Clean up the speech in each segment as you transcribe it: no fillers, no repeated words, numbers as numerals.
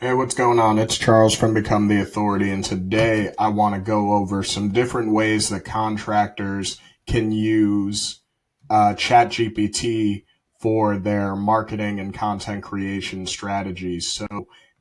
Hey, what's going on? It's Charles from Become the Authority, and today I want to go over some different ways that contractors can use ChatGPT for their marketing and content creation strategies. So,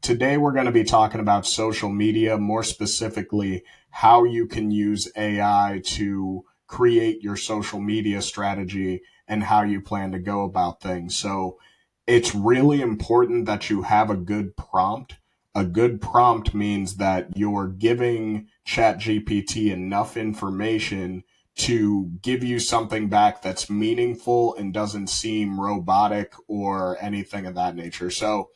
today we're going to be talking about social media, more specifically, how you can use AI to create your social media strategy and how you plan to go about things. So, it's really important that you have a good prompt. A good prompt means that you're giving ChatGPT enough information to give you something back that's meaningful and doesn't seem robotic or anything of that nature. So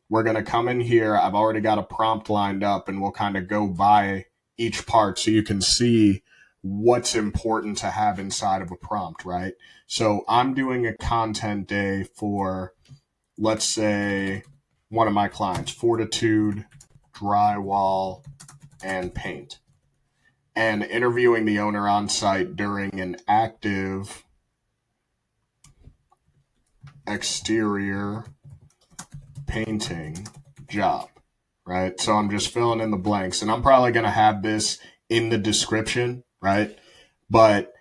we're going to come in here. I've already got a prompt lined up and we'll kind of go by each part so you can see what's important to have inside of a prompt, right? So I'm doing a content day for, let's say, one of my clients, Fortitude, Drywall, and Paint, and interviewing the owner on site during an active exterior painting job, right? So I'm just filling in the blanks, and I'm probably going to have this in the description, right? But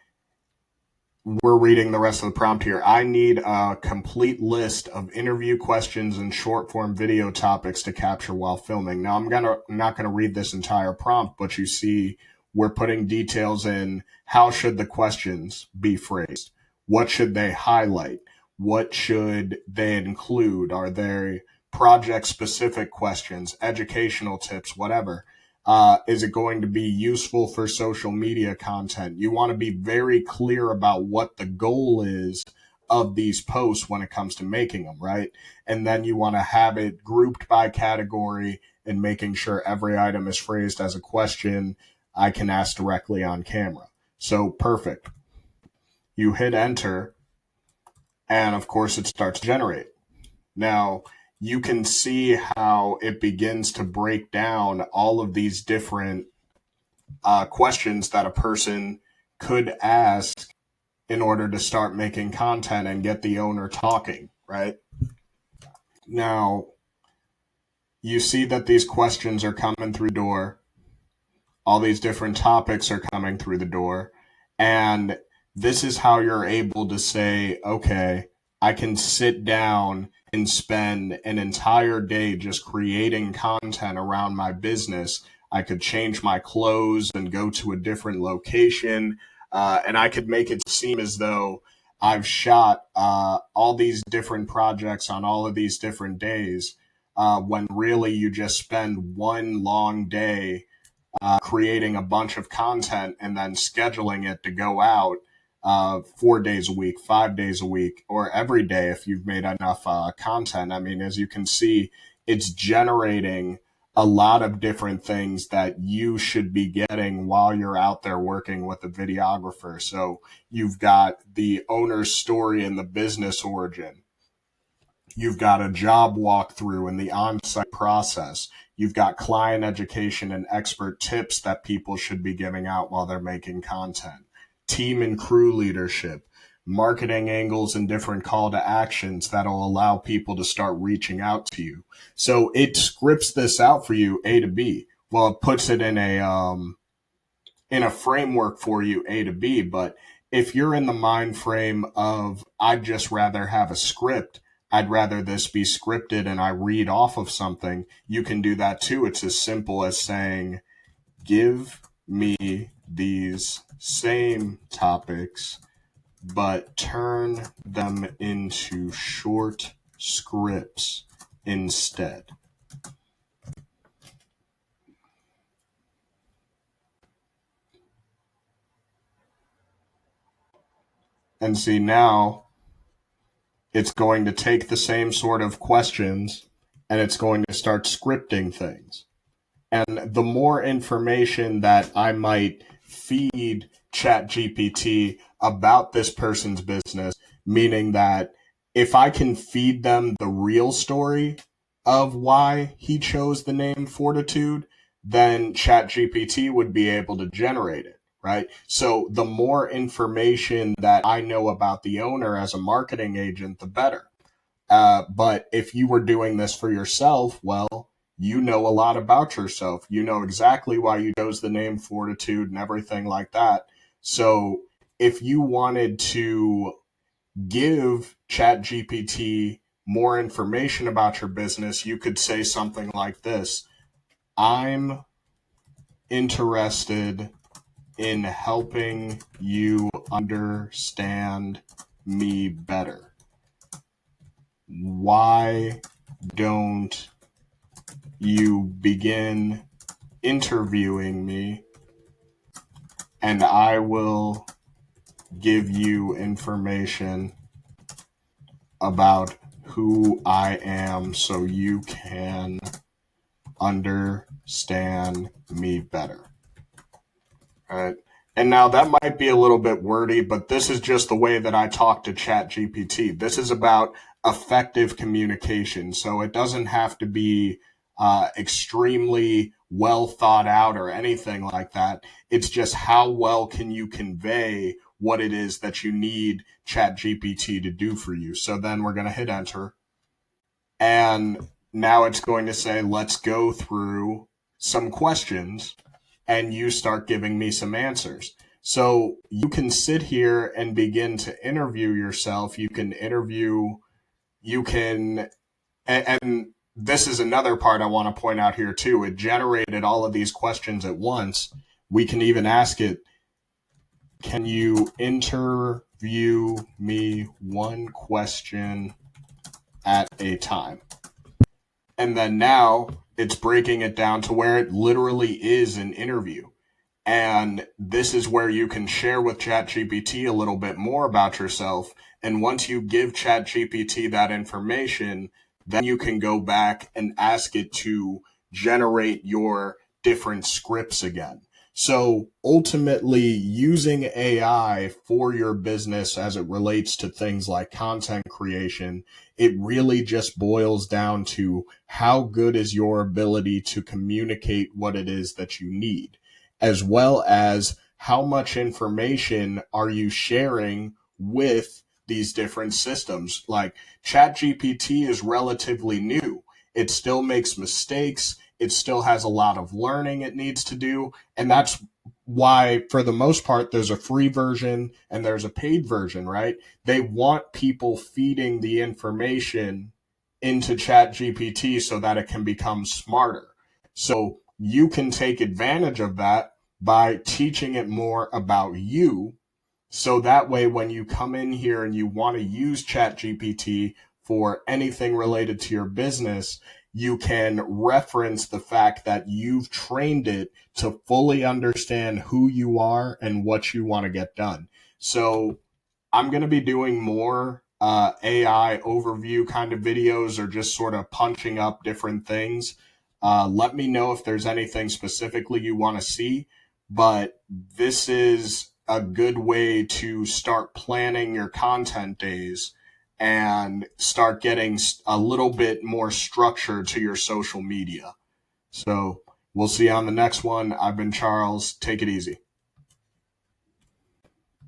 we're reading the rest of the prompt here. I need a complete list of interview questions and short form video topics to capture while filming. Now, not gonna read this entire prompt, but you see we're putting details in. How should the questions be phrased? What should they highlight? What should they include? Are there project specific questions, educational tips, whatever? Is it going to be useful for social media content? You want to be very clear about what the goal is of these posts when it comes to making them, right? And then you want to have it grouped by category and making sure every item is phrased as a question I can ask directly on camera. So perfect. You hit enter, and of course it starts to generate. Now, you can see how it begins to break down all of these different questions that a person could ask in order to start making content and get the owner talking, right? Now, you see that these questions are coming through the door. All these different topics are coming through the door. And this is how you're able to say, okay, I can sit down and spend an entire day just creating content around my business. I could change my clothes and go to a different location. And I could make it seem as though I've shot all these different projects on all of these different days, when really you just spend one long day creating a bunch of content and then scheduling it to go out 4 days a week, 5 days a week, or every day if you've made enough content. I mean, as you can see, it's generating a lot of different things that you should be getting while you're out there working with a videographer. So you've got the owner's story and the business origin. You've got a job walkthrough and the on-site process. You've got client education and expert tips that people should be giving out while they're making content. Team and crew leadership, marketing angles and different call to actions that'll allow people to start reaching out to you. So it scripts this out for you A to B. Well, it puts it in a framework for you A to B, but if you're in the mind frame of I'd just rather have a script, I'd rather this be scripted and I read off of something, you can do that too. It's as simple as saying, give me these same topics, but turn them into short scripts instead. And see, now it's going to take the same sort of questions and it's going to start scripting things. And the more information that I might feed ChatGPT about this person's business, meaning that if I can feed them the real story of why he chose the name Fortitude, then ChatGPT would be able to generate it, right? So the more information that I know about the owner as a marketing agent, the better. But if you were doing this for yourself, well, you know a lot about yourself. You know exactly why you chose the name Fortitude and everything like that. So if you wanted to give ChatGPT more information about your business, you could say something like this: I'm interested in helping you understand me better. Why don't you begin interviewing me, and I will give you information about who I am so you can understand me better. All right. And now that might be a little bit wordy, but this is just the way that I talk to ChatGPT. This is about effective communication. So it doesn't have to be extremely well thought out or anything like that. It's just how well can you convey what it is that you need ChatGPT to do for you. So then we're going to hit enter. And now it's going to say, let's go through some questions and you start giving me some answers. So you can sit here and begin to interview yourself. You can and this is another part I want to point out here too. It generated all of these questions at once. We can even ask it, can you interview me one question at a time? And then now it's breaking it down to where it literally is an interview. And this is where you can share with ChatGPT a little bit more about yourself. And once you give ChatGPT that information, then you can go back and ask it to generate your different scripts again. So ultimately, using AI for your business as it relates to things like content creation, it really just boils down to how good is your ability to communicate what it is that you need, as well as how much information are you sharing with these different systems. Like ChatGPT is relatively new. It still makes mistakes. It still has a lot of learning it needs to do. And that's why, for the most part, there's a free version and there's a paid version, right? They want people feeding the information into ChatGPT so that it can become smarter. So you can take advantage of that by teaching it more about you. So that way, when you come in here and you want to use ChatGPT for anything related to your business, you can reference the fact that you've trained it to fully understand who you are and what you want to get done. So I'm going to be doing more AI overview kind of videos, or just sort of punching up different things. Let me know if there's anything specifically you want to see, but this is a good way to start planning your content days and start getting a little bit more structure to your social media. So we'll see you on the next one. I've been Charles. Take it easy.